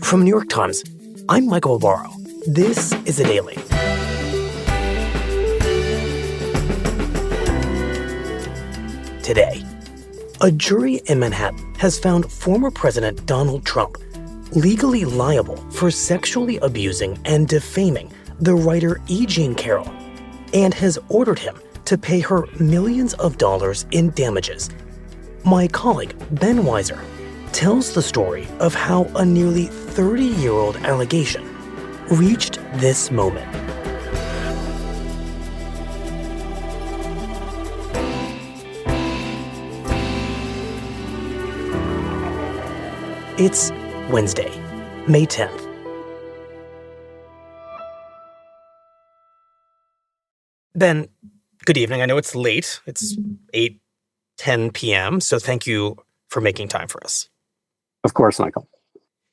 From New York Times, I'm Michael Barbaro. This is The Daily. Today, a jury in Manhattan has found former President Donald Trump legally liable for sexually abusing and defaming the writer E. Jean Carroll, and has ordered him to pay her millions of dollars in damages. My colleague, Ben Weiser, tells the story of how a nearly 30-year-old allegation reached this moment. It's Wednesday, May 10th. Ben, good evening. I know it's late. It's 8:10 p.m., so thank you for making time for us. Of course, Michael.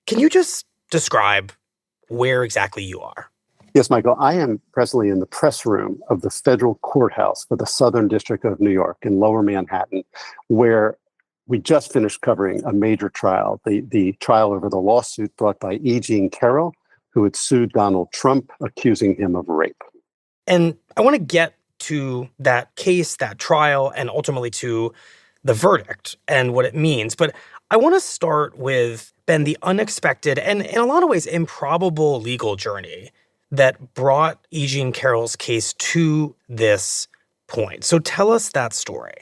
Can you just describe where exactly you are? Yes, Michael, I am presently in the press room of the federal courthouse for the Southern District of New York in Lower Manhattan, where we just finished covering a major trial, the trial over the lawsuit brought by E. Jean Carroll, who had sued Donald Trump, accusing him of rape. And I want to get to that case, that trial, and ultimately to the verdict and what it means. But I want to start with, Ben, the unexpected and in a lot of ways improbable legal journey that brought E. Jean Carroll's case to this point. So tell us that story.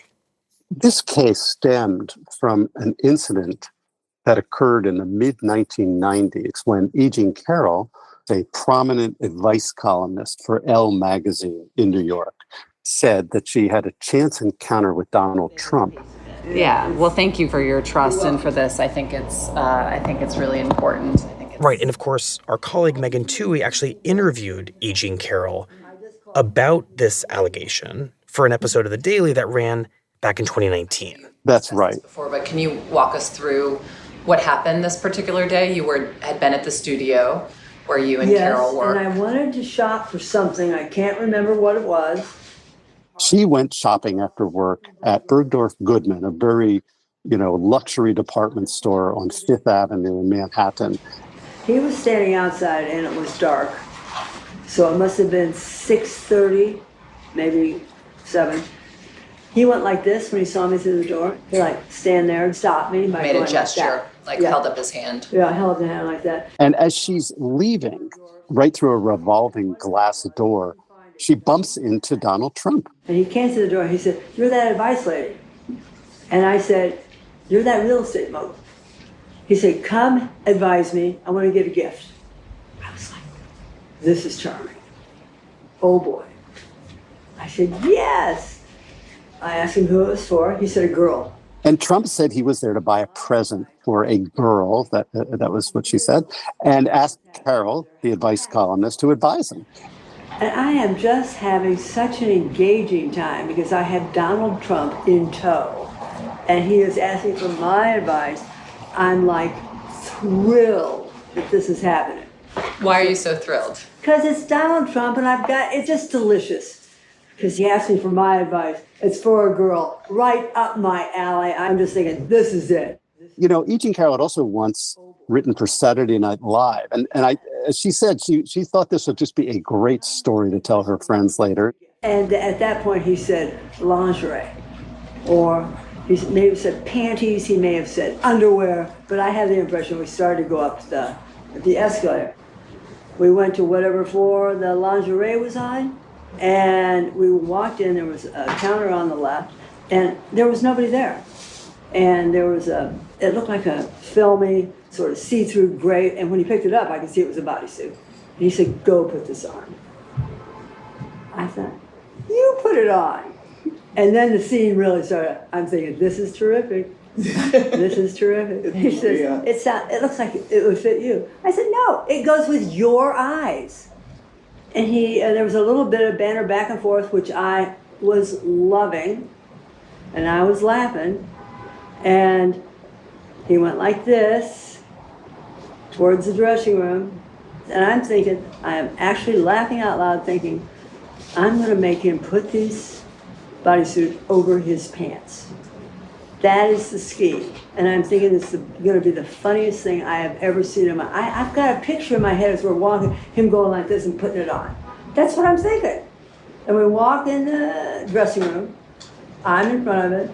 This case stemmed from an incident that occurred in the mid-1990s when E. Jean Carroll, a prominent advice columnist for Elle magazine in New York, said that she had a chance encounter with Donald Trump. Yeah, well, thank you for your trust and for this. I think it's really important. Right, and of course, our colleague Megan Toohey actually interviewed E. Jean Carroll about this allegation for an episode of The Daily that ran back in 2019. That's right. But can you walk us through what happened this particular day? You had been at the studio where you and Carroll were. Yes, and I wanted to shop for something. I can't remember what it was. She went shopping after work at Bergdorf Goodman, a very, luxury department store on Fifth Avenue in Manhattan. He was standing outside and it was dark. So it must have been 6:30, maybe 7. He went like this when he saw me through the door. He stand there and stop me. Made a gesture, held up his hand. Yeah, held up the hand like that. And as she's leaving, right through a revolving glass door, she bumps into Donald Trump. And he came to the door. He said, "You're that advice lady." And I said, "You're that real estate mogul." He said, "Come advise me. I want to get a gift." I was like, this is charming. Oh, boy. I said, "Yes." I asked him who it was for. He said, "A girl." And Trump said he was there to buy a present for a girl. That was what she said. And asked Carroll, the advice columnist, to advise him. And I am just having such an engaging time because I have Donald Trump in tow. And he is asking for my advice. I'm thrilled that this is happening. Why are you so thrilled? Because it's Donald Trump and it's just delicious. Because he asked me for my advice. It's for a girl, right up my alley. I'm just thinking, this is it. E. Jean Carroll had also once written for Saturday Night Live. And as she said, she thought this would just be a great story to tell her friends later. And at that point, he said lingerie. Or he may have said panties. He may have said underwear. But I had the impression we started to go up the escalator. We went to whatever floor the lingerie was on. And we walked in, there was a counter on the left, and there was nobody there. And there was it looked like a filmy, sort of see-through gray, and when he picked it up, I could see it was a bodysuit. And he said, "Go put this on." I thought, "You put it on." And then the scene really started. I'm thinking, this is terrific. This is terrific. He says, it looks like it would fit you. I said, "No, it goes with your eyes." And there was a little bit of banter back and forth, which I was loving, and I was laughing. And he went like this towards the dressing room, and I'm thinking, I am actually laughing out loud, thinking, I'm going to make him put this bodysuit over his pants. That is the scheme. And I'm thinking it's going to be the funniest thing I have ever seen in my... I've got a picture in my head as we're walking, him going like this and putting it on. That's what I'm thinking. And we walk in the dressing room. I'm in front of it.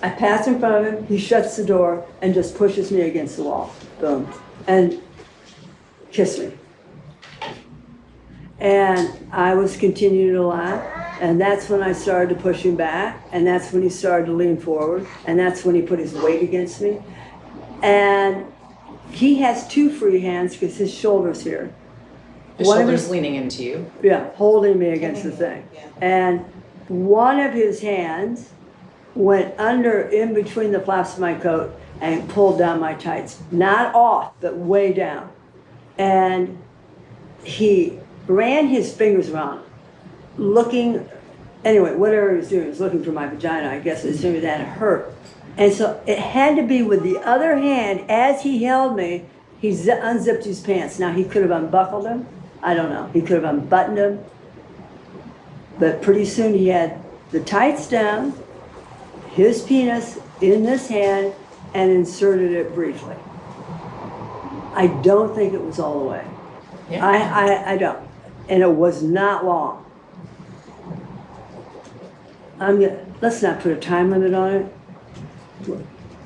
I pass in front of him. He shuts the door and just pushes me against the wall. Boom. And kissed me. And I was continuing to laugh. And that's when I started to push him back. And that's when he started to lean forward. And that's when he put his weight against me. And he has two free hands because his shoulder's here. His shoulder's leaning into you. Yeah, holding me against the thing. Yeah. And one of his hands went under in between the flaps of my coat and pulled down my tights. Not off, but way down. And he ran his fingers around, looking, anyway, whatever he was doing, he was looking for my vagina, I guess, assuming that it hurt. And so it had to be with the other hand, as he held me, he unzipped his pants. Now, he could have unbuckled them. I don't know. He could have unbuttoned them. But pretty soon he had the tights down, his penis in this hand, and inserted it briefly. I don't think it was all the way. Yeah. I don't. And it was not long. Let's not put a time limit on it.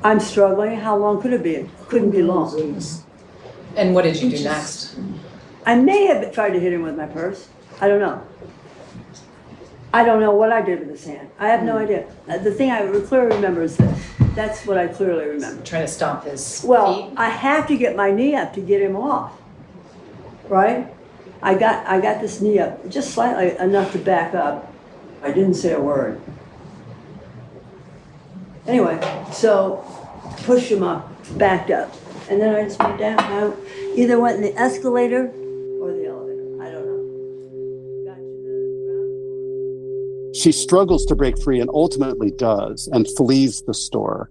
I'm struggling. How long could it be? It couldn't be long. And what did you do next? I may have tried to hit him with my purse. I don't know. I don't know what I did with his hand. I have no idea. The thing I clearly remember is this. That's what I clearly remember. Trying to stomp his Well, feet? I have to get my knee up to get him off. Right? I got this knee up just slightly enough to back up. I didn't say a word. Anyway, so pushed him up, backed up. And then I just went down. I either went in the escalator or the elevator. I don't know. Got to the ground floor. She struggles to break free and ultimately does and flees the store.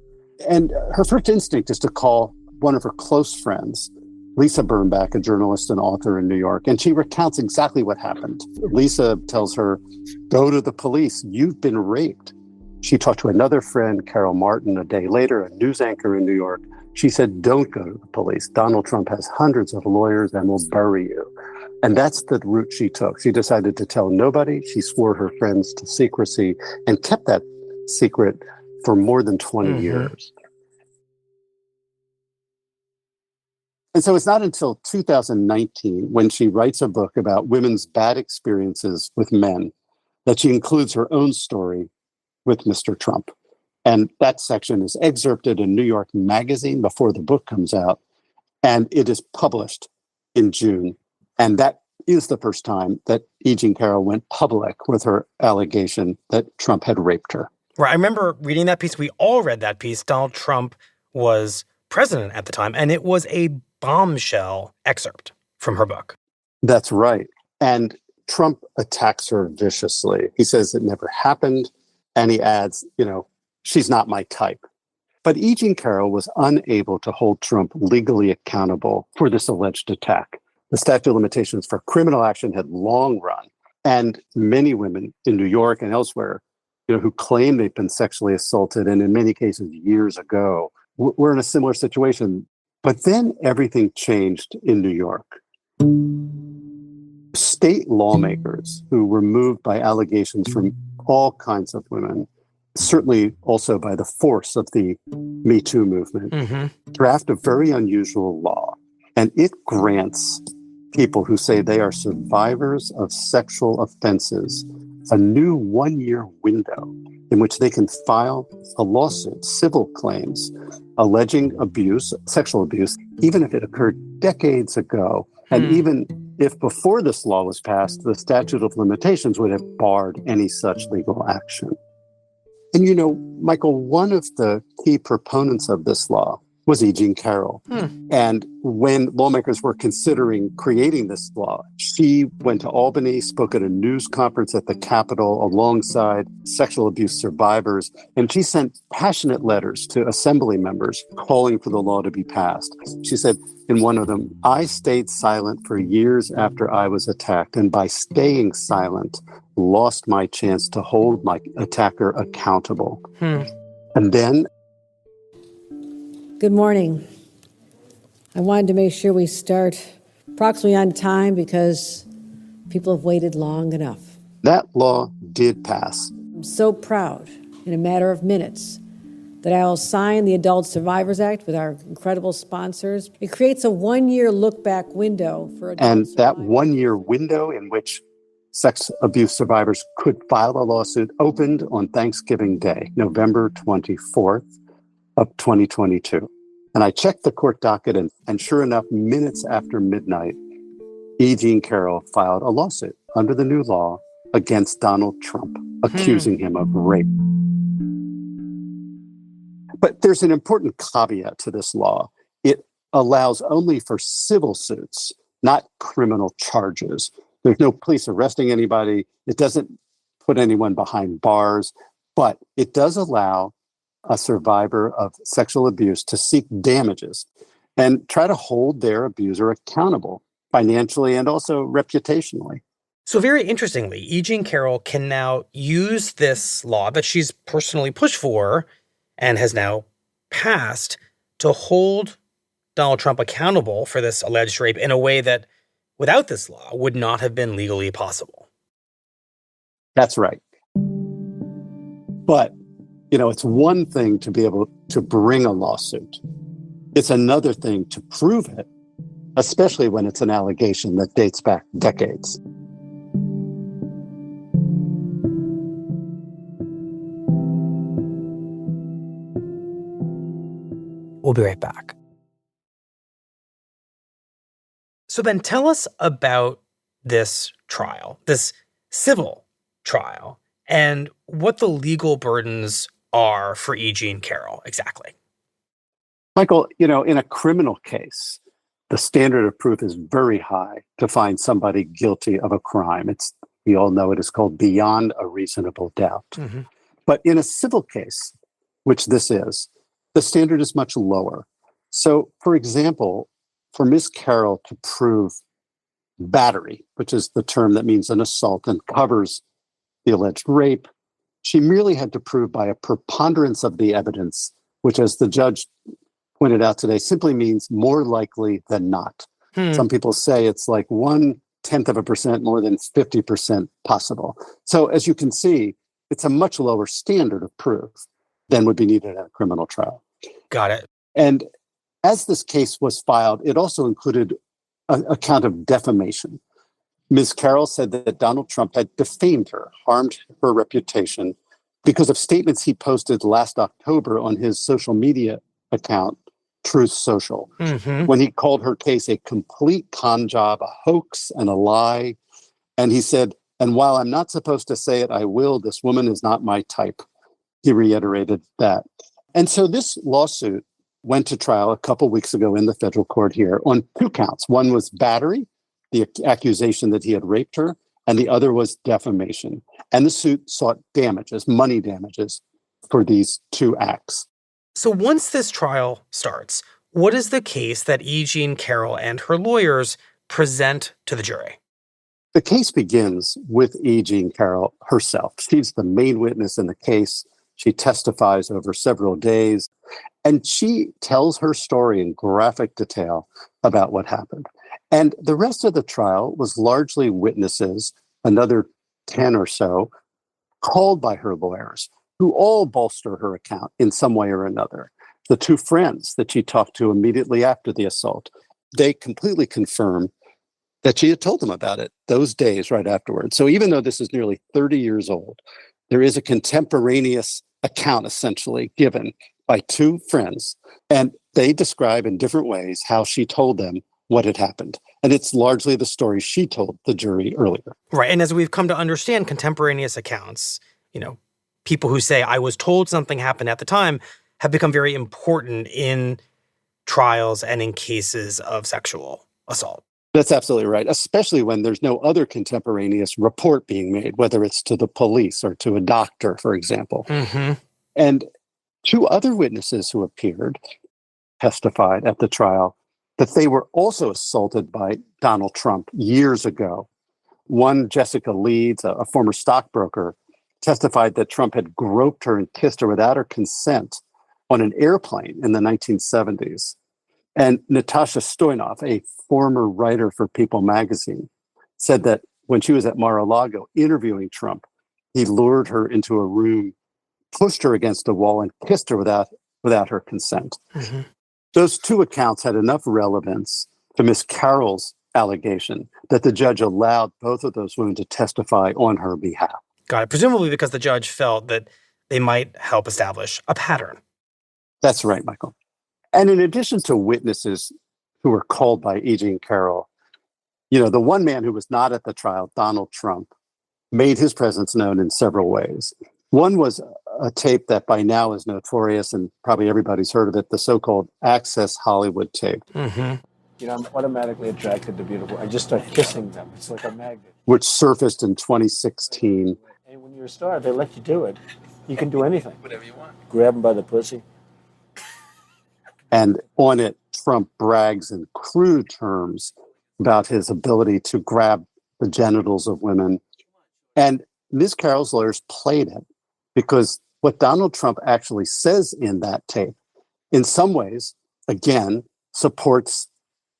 And her first instinct is to call one of her close friends, Lisa Birnbach, a journalist and author in New York. And she recounts exactly what happened. Lisa tells her, go to the police. You've been raped. She talked to another friend, Carroll Martin, a day later, a news anchor in New York. She said, don't go to the police. Donald Trump has hundreds of lawyers and will bury you. And that's the route she took. She decided to tell nobody. She swore her friends to secrecy and kept that secret for more than 20 years. And so it's not until 2019, when she writes a book about women's bad experiences with men, that she includes her own story with Mr. Trump. And that section is excerpted in New York Magazine before the book comes out, and it is published in June. And that is the first time that E. Jean Carroll went public with her allegation that Trump had raped her. Right. I remember reading that piece. We all read that piece. Donald Trump was president at the time, and it was a bombshell excerpt from her book. That's right. And Trump attacks her viciously. He says it never happened. And he adds, she's not my type. But E. Jean Carroll was unable to hold Trump legally accountable for this alleged attack. The statute of limitations for criminal action had long run. And many women in New York and elsewhere, who claim they've been sexually assaulted, and in many cases years ago, were in a similar situation. But then everything changed in New York. State lawmakers who were moved by allegations from all kinds of women, certainly also by the force of the Me Too movement, draft a very unusual law. And it grants people who say they are survivors of sexual offenses a new 1-year window in which they can file a lawsuit, civil claims, alleging abuse, sexual abuse, even if it occurred decades ago. And even if before this law was passed, the statute of limitations would have barred any such legal action. And Michael, one of the key proponents of this law was E. Jean Carroll. And when lawmakers were considering creating this law, she went to Albany, spoke at a news conference at the Capitol alongside sexual abuse survivors, and she sent passionate letters to assembly members calling for the law to be passed. She said in one of them, I stayed silent for years after I was attacked, and by staying silent, lost my chance to hold my attacker accountable. And then, Good morning. I wanted to make sure we start approximately on time because people have waited long enough. that law did pass. I'm so proud, in a matter of minutes, that I will sign the Adult Survivors Act with our incredible sponsors. It creates a one-year look-back window for adult And that survivors. 1 year window in which sex abuse survivors could file a lawsuit opened on Thanksgiving Day, November 24th of 2022. And I checked the court docket, and sure enough, minutes after midnight, E. Jean Carroll filed a lawsuit under the new law against Donald Trump, accusing him of rape. But there's an important caveat to this law. It allows only for civil suits, not criminal charges. There's no police arresting anybody. It doesn't put anyone behind bars, but it does allow a survivor of sexual abuse to seek damages and try to hold their abuser accountable financially and also reputationally. So very interestingly, E. Jean Carroll can now use this law that she's personally pushed for and has now passed to hold Donald Trump accountable for this alleged rape in a way that without this law would not have been legally possible. That's right. But, it's one thing to be able to bring a lawsuit. It's another thing to prove it, especially when it's an allegation that dates back decades. We'll be right back. So Ben, tell us about this trial, this civil trial, and what the legal burdens are for E. Jean Carroll exactly. Michael, in a criminal case, the standard of proof is very high to find somebody guilty of a crime. We all know it is called beyond a reasonable doubt. Mm-hmm. But in a civil case, which this is, the standard is much lower. So, for example, for Ms. Carroll to prove battery, which is the term that means an assault and covers the alleged rape, she merely had to prove by a preponderance of the evidence, which, as the judge pointed out today, simply means more likely than not. Some people say it's like 0.1% more than 50% possible. So as you can see, it's a much lower standard of proof than would be needed at a criminal trial. Got it. And as this case was filed, it also included a count of defamation. Ms. Carroll said that Donald Trump had defamed her, harmed her reputation because of statements he posted last October on his social media account, Truth Social, when he called her case a complete con job, a hoax, and a lie. And he said, "And while I'm not supposed to say it, I will. This woman is not my type." He reiterated that. And so this lawsuit went to trial a couple weeks ago in the federal court here on 2 counts. One was battery, the accusation that he had raped her, and the other was defamation. And the suit sought damages, money damages, for these 2 acts. So once this trial starts, what is the case that E. Jean Carroll and her lawyers present to the jury? The case begins with E. Jean Carroll herself. She's the main witness in the case. She testifies over several days, and she tells her story in graphic detail about what happened. And the rest of the trial was largely witnesses, another 10 or so, called by her lawyers, who all bolster her account in some way or another. The 2 friends that she talked to immediately after the assault, they completely confirm that she had told them about it those days right afterwards. So even though this is nearly 30 years old, there is a contemporaneous account essentially given by 2 friends, and they describe in different ways how she told them what had happened. And it's largely the story she told the jury earlier. Right. And as we've come to understand contemporaneous accounts, people who say, I was told something happened at the time, have become very important in trials and in cases of sexual assault. That's absolutely right, especially when there's no other contemporaneous report being made, whether it's to the police or to a doctor, for example. And 2 other witnesses who appeared testified at the trial that they were also assaulted by Donald Trump years ago. One, Jessica Leeds, a former stockbroker, testified that Trump had groped her and kissed her without her consent on an airplane in the 1970s. And Natasha Stoyanov, a former writer for People magazine, said that when she was at Mar-a-Lago interviewing Trump, he lured her into a room, pushed her against a wall, and kissed her without her consent. Mm-hmm. Those two accounts had enough relevance to Miss Carroll's allegation that the judge allowed both of those women to testify on her behalf. Got it. Presumably because the judge felt that they might help establish a pattern. That's right, Michael. And in addition to witnesses who were called by E.G. and Carroll, the one man who was not at the trial, Donald Trump, made his presence known in several ways. One was a tape that by now is notorious, and probably everybody's heard of it, the so-called Access Hollywood tape. Mm-hmm. I'm automatically attracted to beautiful. I just start kissing them. It's like a magnet. Which surfaced in 2016. And when you're a star, they let you do it. You can do anything. Whatever you want. Grab them by the pussy. And on it, Trump brags in crude terms about his ability to grab the genitals of women. And Ms. Carroll's lawyers played it because what Donald Trump actually says in that tape, in some ways, again, supports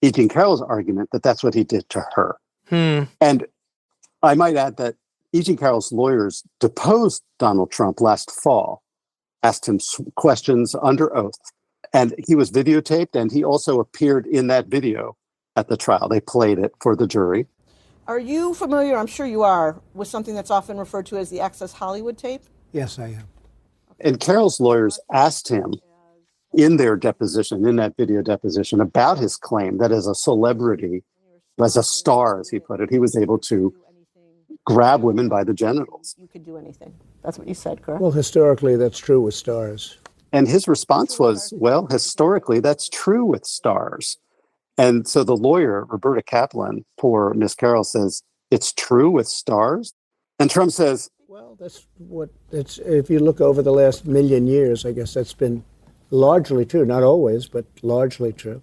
E.G. Carroll's argument that that's what he did to her. And I might add that E.G. Carroll's lawyers deposed Donald Trump last fall, asked him questions under oath, and he was videotaped, and he also appeared in that video at the trial. They played it for the jury. Are you familiar, I'm sure you are, with something that's often referred to as the Access Hollywood tape? Yes, I am. And Carroll's lawyers asked him in their deposition, in that video deposition, about his claim that as a celebrity, as a star, as he put it, he was able to grab women by the genitals. You could do anything. That's what you said, correct? Well, historically, that's true with stars. And his response was, well, historically, that's true with stars. And so the lawyer, Roberta Kaplan, for Miss Carroll, says, it's true with stars? And Trump says, well, if you look over the last million years, I guess that's been largely true. Not always, but largely true.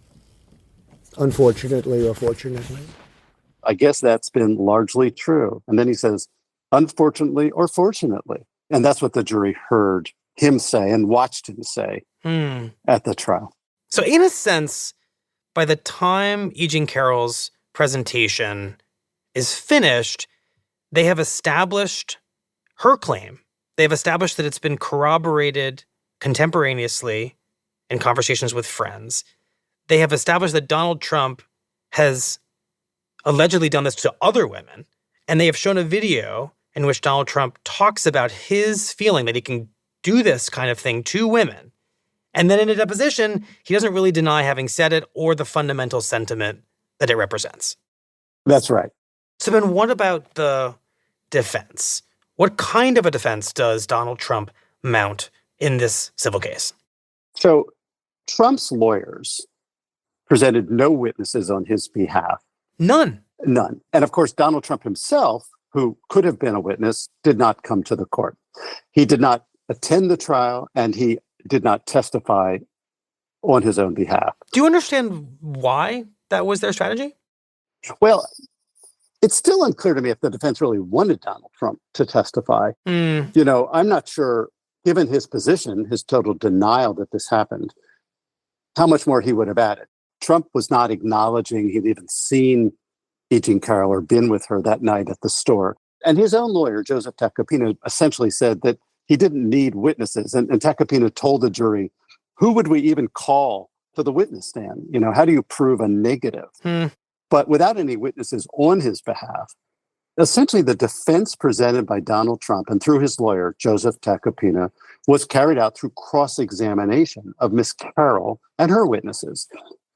Unfortunately or fortunately. I guess that's been largely true. And then he says, unfortunately or fortunately. And that's what the jury heard him say and watched him say at the trial. So in a sense, by the time E.G. Carroll's presentation is finished, they have established her claim. They have established that it's been corroborated contemporaneously in conversations with friends. They have established that Donald Trump has allegedly done this to other women. And they have shown a video in which Donald Trump talks about his feeling that he can do this kind of thing to women. And then in a deposition, he doesn't really deny having said it or the fundamental sentiment that it represents. That's right. So then what about the defense? What kind of a defense does Donald Trump mount in this civil case? So Trump's lawyers presented no witnesses on his behalf. None. And of course, Donald Trump himself, who could have been a witness, did not come to the court. He did not attend the trial, and he did not testify on his own behalf. Do you understand why that was their strategy? Well, it's still unclear to me if the defense really wanted Donald Trump to testify. I'm not sure, given his position, his total denial that this happened, how much more he would have added. Trump was not acknowledging he'd even seen E.G. Carroll or been with her that night at the store. And his own lawyer, Joseph Tacopina, essentially said that he didn't need witnesses. And Tacopina told the jury, who would we even call to the witness stand? How do you prove a negative? But without any witnesses on his behalf, essentially the defense presented by Donald Trump and through his lawyer, Joseph Tacopina, was carried out through cross-examination of Miss Carroll and her witnesses.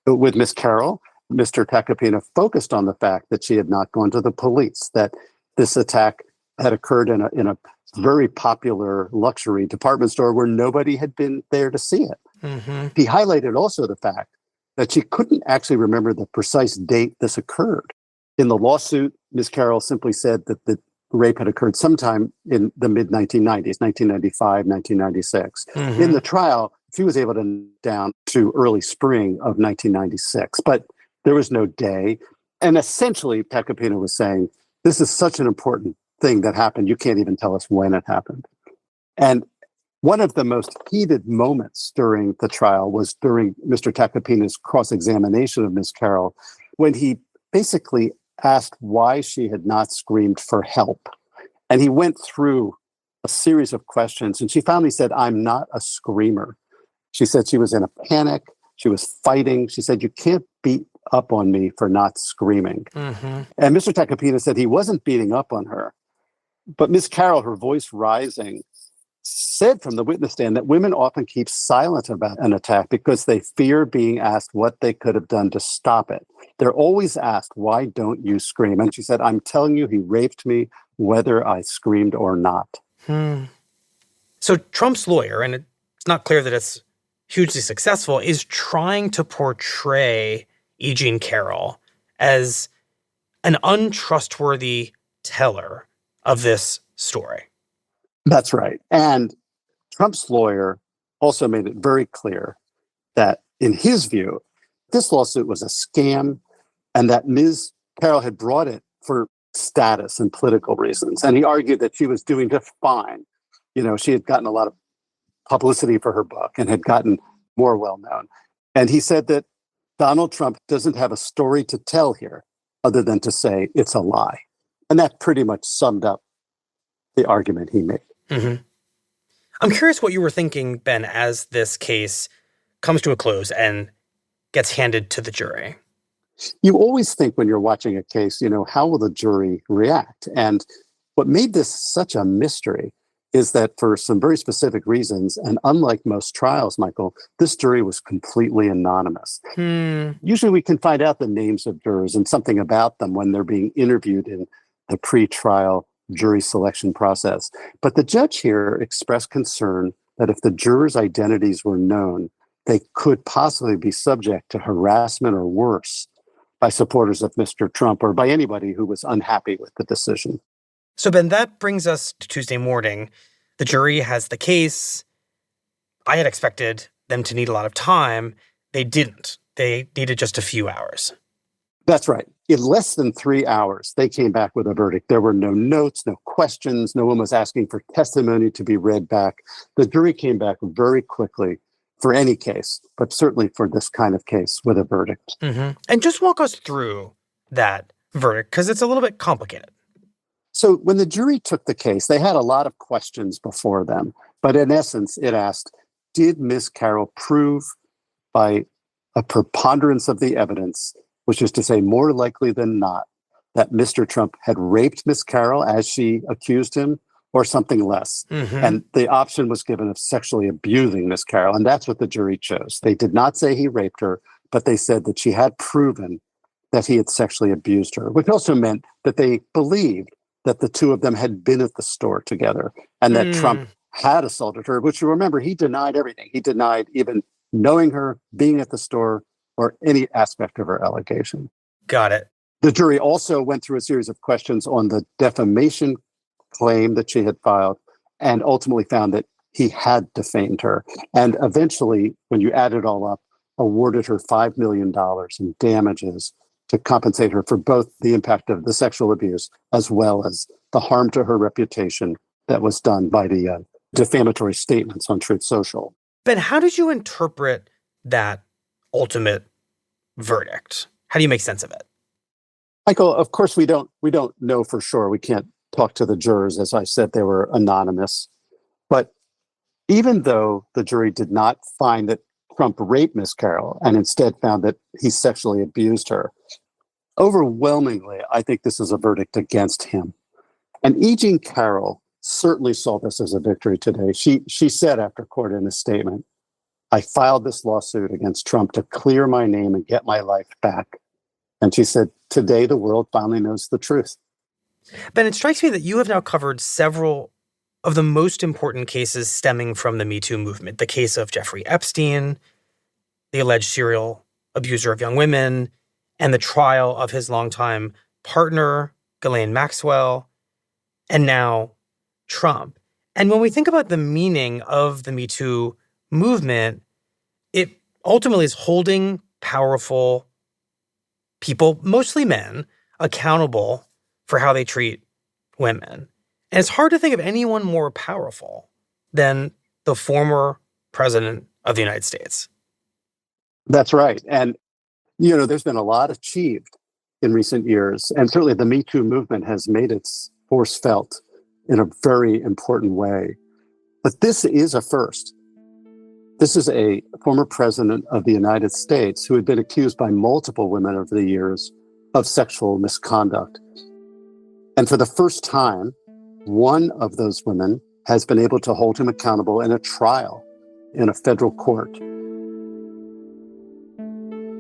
With Miss Carroll, Mr. Tacopina focused on the fact that she had not gone to the police, that this attack had occurred in a very popular luxury department store where nobody had been there to see it. Mm-hmm. He highlighted also the fact that she couldn't actually remember the precise date this occurred. In the lawsuit, Ms. Carroll simply said that the rape had occurred sometime in the mid-1990s, 1995, 1996. Mm-hmm. In the trial, she was able to down to early spring of 1996, but there was no day. And essentially, Tacopina was saying, this is such an important thing that happened. You can't even tell us when it happened. And one of the most heated moments during the trial was during Mr. Tacopina's cross-examination of Ms. Carroll, when he basically asked why she had not screamed for help. And he went through a series of questions, and she finally said, "I'm not a screamer." She said she was in a panic. She was fighting. She said, "You can't beat up on me for not screaming." Mm-hmm. And Mr. Tacopina said he wasn't beating up on her. But Ms. Carroll, her voice rising, said from the witness stand that women often keep silent about an attack because they fear being asked what they could have done to stop it. They're always asked, "Why don't you scream?" And she said, "I'm telling you, he raped me, whether I screamed or not." So Trump's lawyer, and it's not clear that it's hugely successful, is trying to portray E. Jean Carroll as an untrustworthy teller of this story. That's right. And Trump's lawyer also made it very clear that, in his view, this lawsuit was a scam and that Ms. Carroll had brought it for status and political reasons. And he argued that she was doing just fine. You know, she had gotten a lot of publicity for her book and had gotten more well-known. And he said that Donald Trump doesn't have a story to tell here other than to say it's a lie. And that pretty much summed up the argument he made. Mm-hmm. I'm curious what you were thinking, Ben, as this case comes to a close and gets handed to the jury. You always think when you're watching a case, you know, how will the jury react? And what made this such a mystery is that for some very specific reasons, and unlike most trials, Michael, this jury was completely anonymous. Usually we can find out the names of jurors and something about them when they're being interviewed in the pre-trial jury selection process. But the judge here expressed concern that if the jurors' identities were known, they could possibly be subject to harassment or worse by supporters of Mr. Trump or by anybody who was unhappy with the decision. So, Ben, that brings us to Tuesday morning. The jury has the case. I had expected them to need a lot of time. They didn't. They needed just a few hours. That's right. In less than 3 hours, they came back with a verdict. There were no notes, no questions. No one was asking for testimony to be read back. The jury came back very quickly for any case, but certainly for this kind of case with a verdict. Mm-hmm. And just walk us through that verdict, because it's a little bit complicated. So when the jury took the case, they had a lot of questions before them. But in essence, it asked, did Ms. Carroll prove by a preponderance of the evidence, which is to say more likely than not, that Mr. Trump had raped Ms. Carroll as she accused him, or something less? Mm-hmm. And the option was given of sexually abusing Ms. Carroll. And that's what the jury chose. They did not say he raped her, but they said that she had proven that he had sexually abused her, which also meant that they believed that the two of them had been at the store together and that Trump had assaulted her, which you remember, he denied everything. He denied even knowing her, being at the store, or any aspect of her allegation. Got it. The jury also went through a series of questions on the defamation claim that she had filed and ultimately found that he had defamed her. And eventually, when you add it all up, awarded her $5 million in damages to compensate her for both the impact of the sexual abuse as well as the harm to her reputation that was done by the defamatory statements on Truth Social. Ben, how did you interpret that ultimate verdict? How do you make sense of it? Michael, of course, we don't know for sure. We can't talk to the jurors. As I said, they were anonymous. But even though the jury did not find that Trump raped Ms. Carroll and instead found that he sexually abused her, overwhelmingly, I think this is a verdict against him. And E. Jean Carroll certainly saw this as a victory today. She said after court in a statement, "I filed this lawsuit against Trump to clear my name and get my life back." And she said, today the world finally knows the truth. Ben, it strikes me that you have now covered several of the most important cases stemming from the Me Too movement. The case of Jeffrey Epstein, the alleged serial abuser of young women, and the trial of his longtime partner, Ghislaine Maxwell, and now Trump. And when we think about the meaning of the Me Too movement, it ultimately is holding powerful people, mostly men, accountable for how they treat women. And it's hard to think of anyone more powerful than the former president of the United States. That's right. And, there's been a lot achieved in recent years. And certainly the Me Too movement has made its force felt in a very important way. But this is a first. This is a former president of the United States who had been accused by multiple women over the years of sexual misconduct. And for the first time, one of those women has been able to hold him accountable in a trial in a federal court.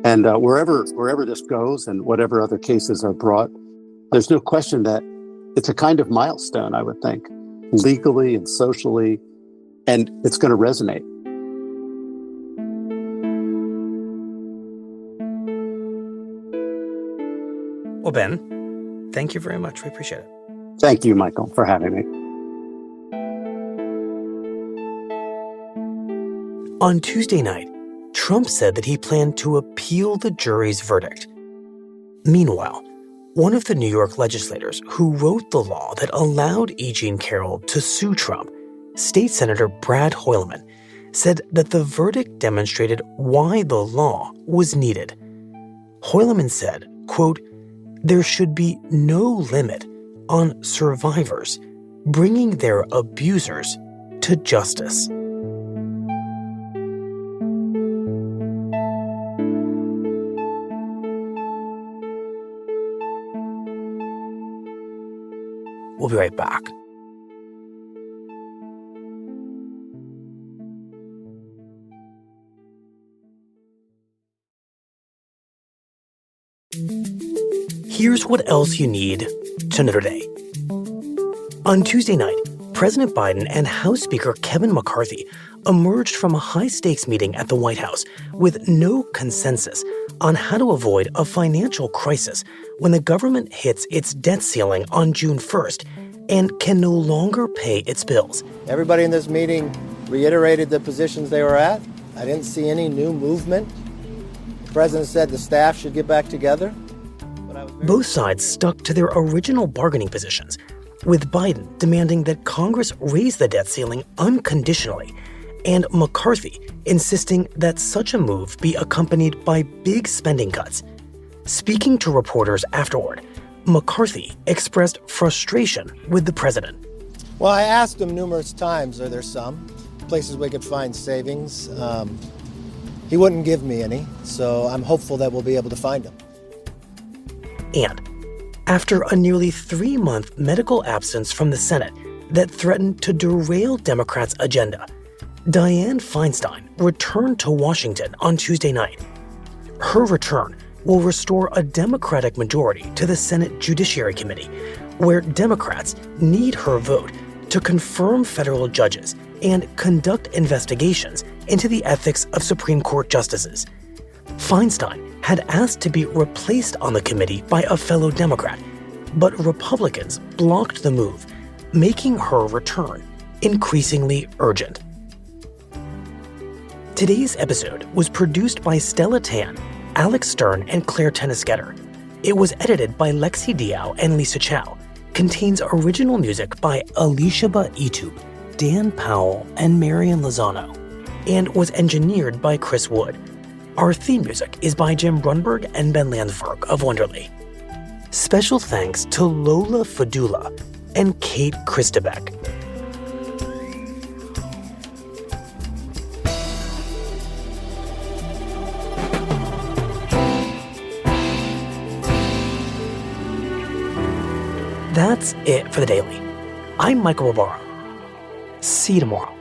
And wherever this goes and whatever other cases are brought, there's no question that it's a kind of milestone, I would think, legally and socially, and it's going to resonate. Well, Ben, thank you very much. We appreciate it. Thank you, Michael, for having me. On Tuesday night, Trump said that he planned to appeal the jury's verdict. Meanwhile, one of the New York legislators who wrote the law that allowed E. Jean Carroll to sue Trump, State Senator Brad Hoylman, said that the verdict demonstrated why the law was needed. Hoylman said, quote, "There should be no limit on survivors bringing their abusers to justice." We'll be right back. Here's what else you need to know today. On Tuesday night, President Biden and House Speaker Kevin McCarthy emerged from a high-stakes meeting at the White House with no consensus on how to avoid a financial crisis when the government hits its debt ceiling on June 1st and can no longer pay its bills. Everybody in this meeting reiterated the positions they were at. I didn't see any new movement. The president said the staff should get back together. Both sides stuck to their original bargaining positions, with Biden demanding that Congress raise the debt ceiling unconditionally, and McCarthy insisting that such a move be accompanied by big spending cuts. Speaking to reporters afterward, McCarthy expressed frustration with the president. Well, I asked him numerous times, are there some places we could find savings? He wouldn't give me any, so I'm hopeful that we'll be able to find them. And after a nearly 3-month medical absence from the Senate that threatened to derail Democrats' agenda, Dianne Feinstein returned to Washington on Tuesday night. Her return will restore a Democratic majority to the Senate Judiciary Committee, where Democrats need her vote to confirm federal judges and conduct investigations into the ethics of Supreme Court justices. Feinstein had asked to be replaced on the committee by a fellow Democrat, but Republicans blocked the move, making her return increasingly urgent. Today's episode was produced by Stella Tan, Alex Stern, and Claire Tennisgetter. It was edited by Lexi Diao and Lisa Chow, contains original music by Alishaba Etube, Dan Powell, and Marian Lozano, and was engineered by Chris Wood. Our theme music is by Jim Brunberg and Ben Landsberg of Wonderly. Special thanks to Lola Fadula and Kate Christebeck. That's it for the Daily. I'm Michael Barbaro. See you tomorrow.